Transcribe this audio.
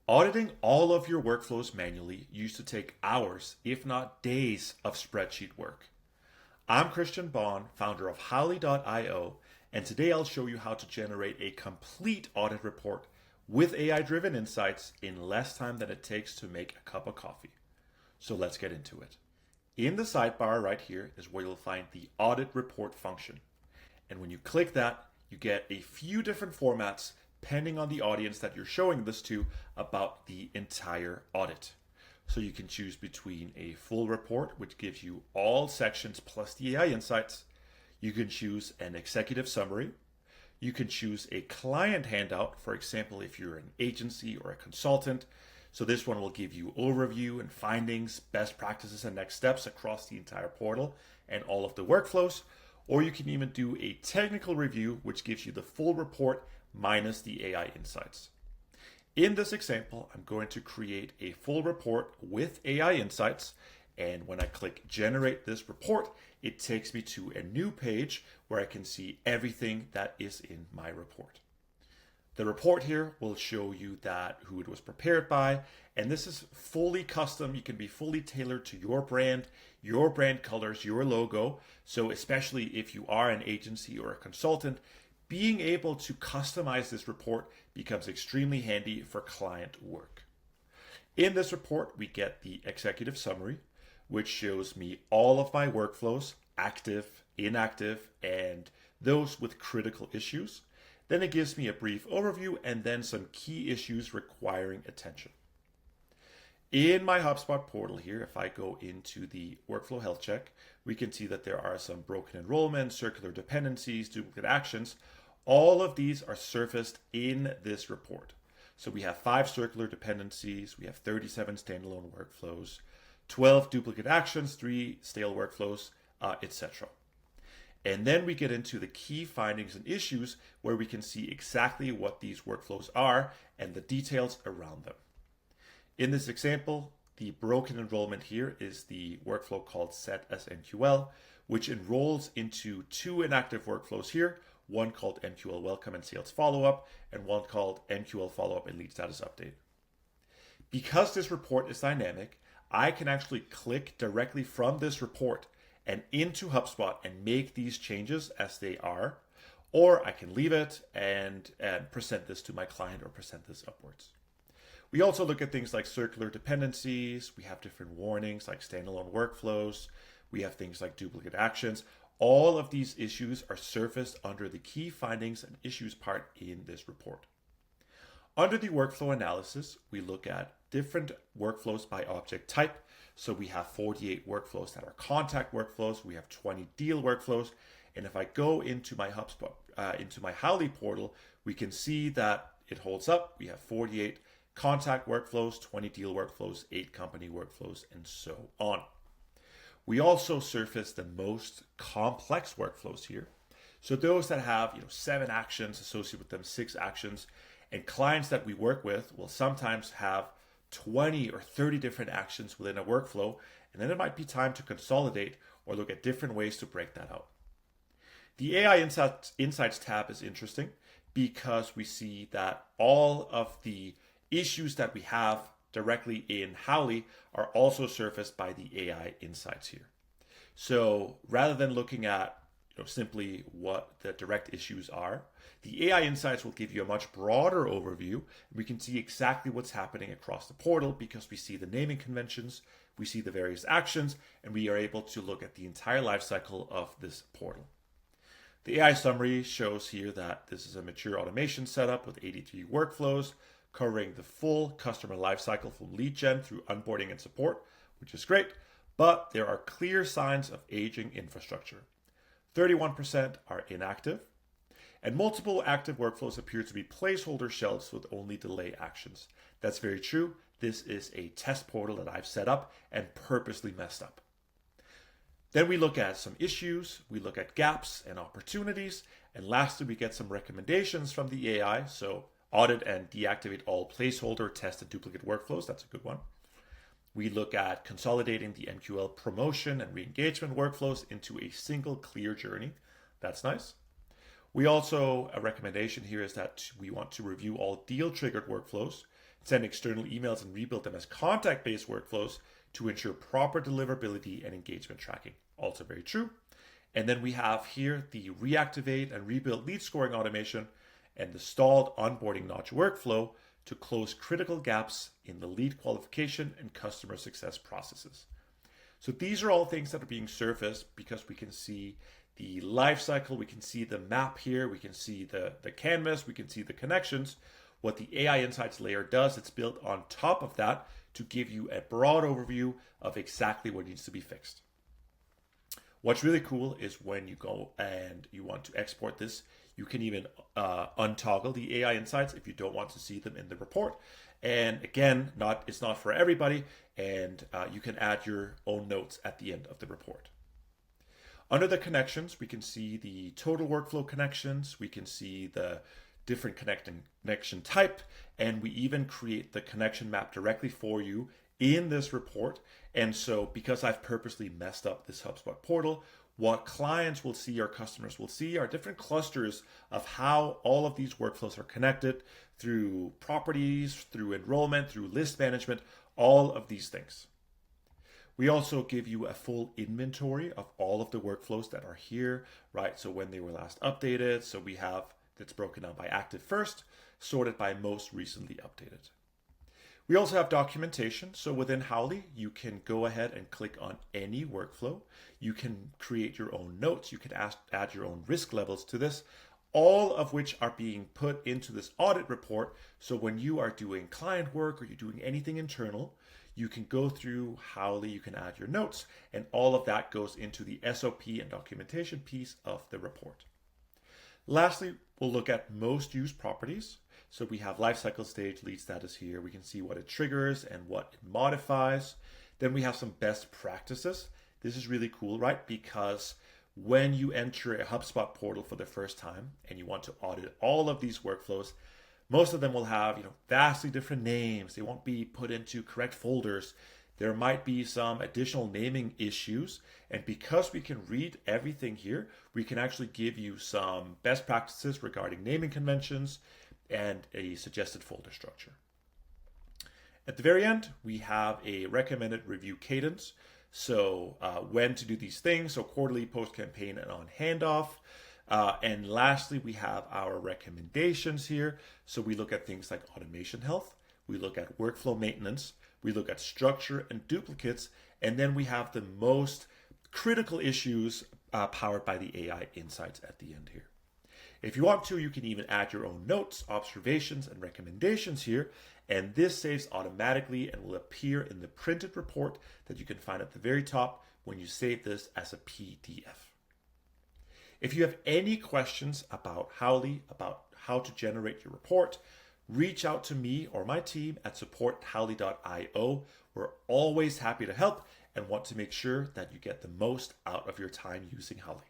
Auditing all of your workflows manually used to take hours, if not days, of spreadsheet work. I'm Christian Bond, founder of Howley.io, and today I'll show you how to generate a complete audit report with AI-driven insights in less time than it takes to make a cup of coffee. So let's get into it. In the sidebar right here is where you'll find the audit report function. And when you click that, you get a few different formats depending on the audience that you're showing this to about the entire audit. So you can choose between a full report, which gives you all sections plus the AI insights. You can choose an executive summary. You can choose a client handout, for example, if you're an agency or a consultant. So this one will give you overview and findings, best practices, and next steps across the entire portal and all of the workflows. Or you can even do a technical review, which gives you the full report minus the AI insights. In this example, I'm going to create a full report with AI insights. And when I click generate this report, it takes me to a new page where I can see everything that is in my report. The report here will show you that who it was prepared by, and this is fully custom. You can be fully tailored to your brand colors, your logo. So especially if you are an agency or a consultant, being able to customize this report becomes extremely handy for client work. In this report, we get the executive summary, which shows me all of my workflows, active, inactive, and those with critical issues. Then it gives me a brief overview and then some key issues requiring attention. In my HubSpot portal here, if I go into the workflow health check, we can see that there are some broken enrollment, circular dependencies, duplicate actions. All of these are surfaced in this report. So we have 5 circular dependencies, we have 37 standalone workflows, 12 duplicate actions, 3 stale workflows, etc. And then we get into the key findings and issues where we can see exactly what these workflows are and the details around them. In this example, the broken enrollment here is the workflow called set as MQL, which enrolls into 2 inactive workflows here, one called MQL welcome and sales follow-up, and one called MQL follow-up and lead status update. Because this report is dynamic, I can actually click directly from this report and into HubSpot and make these changes as they are, or I can leave it and present this to my client or present this upwards. We also look at things like circular dependencies. We have different warnings like standalone workflows. We have things like duplicate actions. All of these issues are surfaced under the key findings and issues part in this report. Under the workflow analysis, we look at different workflows by object type. So we have 48 workflows that are contact workflows. We have 20 deal workflows. And if I go into my HubSpot, into my Howley portal, we can see that it holds up. We have 48 contact workflows, 20 deal workflows, 8 company workflows, and so on. We also surface the most complex workflows here. So those that have 7 actions associated with them, 6 actions, and clients that we work with will sometimes have 20 or 30 different actions within a workflow, and then it might be time to consolidate or look at different ways to break that out. The AI Insights tab is interesting because we see that all of the issues that we have directly in Howley are also surfaced by the AI insights here. So rather than looking at simply what the direct issues are, the AI insights will give you a much broader overview. We can see exactly what's happening across the portal because we see the naming conventions, we see the various actions, and we are able to look at the entire life cycle of this portal. The AI summary shows here that this is a mature automation setup with 83 workflows, covering the full customer lifecycle from lead gen through onboarding and support, which is great, but there are clear signs of aging infrastructure. 31% are inactive, and multiple active workflows appear to be placeholder shelves with only delay actions. That's very true. This is a test portal that I've set up and purposely messed up. Then we look at some issues, we look at gaps and opportunities, and lastly, we get some recommendations from the AI. So audit and deactivate all placeholder, test, and duplicate workflows. That's a good one. We look at consolidating the MQL promotion and re-engagement workflows into a single clear journey. That's nice. We also, a recommendation here is that we want to review all deal triggered workflows send external emails and rebuild them as contact-based workflows to ensure proper deliverability and engagement tracking. Also very true. And then we have here the reactivate and rebuild lead scoring automation and the stalled onboarding notch workflow to close critical gaps in the lead qualification and customer success processes. So these are all things that are being surfaced because we can see the life cycle, we can see the map here, we can see the canvas, we can see the connections. What the AI Insights layer does, it's built on top of that to give you a broad overview of exactly what needs to be fixed. What's really cool is when you go and you want to export this, you can even untoggle the AI Insights if you don't want to see them in the report. And again, it's not for everybody, and you can add your own notes at the end of the report. Under the connections, we can see the total workflow connections, we can see the different connection type, and we even create the connection map directly for you in this report. And so because I've purposely messed up this HubSpot portal, what clients will see, our customers will see, are different clusters of how all of these workflows are connected through properties, through enrollment, through list management, all of these things. We also give you a full inventory of all of the workflows that are here, right? So when they were last updated, so we have that's broken down by active first, sorted by most recently updated. We also have documentation. So within Howley, you can go ahead and click on any workflow. You can create your own notes. You can add your own risk levels to this, all of which are being put into this audit report. So when you are doing client work or you're doing anything internal, you can go through Howley, you can add your notes, and all of that goes into the SOP and documentation piece of the report. Lastly, we'll look at most used properties. So we have lifecycle stage lead status here. We can see what it triggers and what it modifies. Then we have some best practices. This is really cool, right? Because when you enter a HubSpot portal for the first time and you want to audit all of these workflows, most of them will have, vastly different names. They won't be put into correct folders. There might be some additional naming issues. And because we can read everything here, we can actually give you some best practices regarding naming conventions and a suggested folder structure. At the very end, we have a recommended review cadence. So when to do these things, so quarterly, post-campaign, and on handoff. And lastly, we have our recommendations here. So we look at things like automation health, we look at workflow maintenance, we look at structure and duplicates, and then we have the most critical issues powered by the AI Insights at the end here. If you want to, you can even add your own notes, observations, and recommendations here, and this saves automatically and will appear in the printed report that you can find at the very top when you save this as a PDF. If you have any questions about Howley, about how to generate your report, reach out to me or my team at support@howley.io. We're always happy to help and want to make sure that you get the most out of your time using Howley.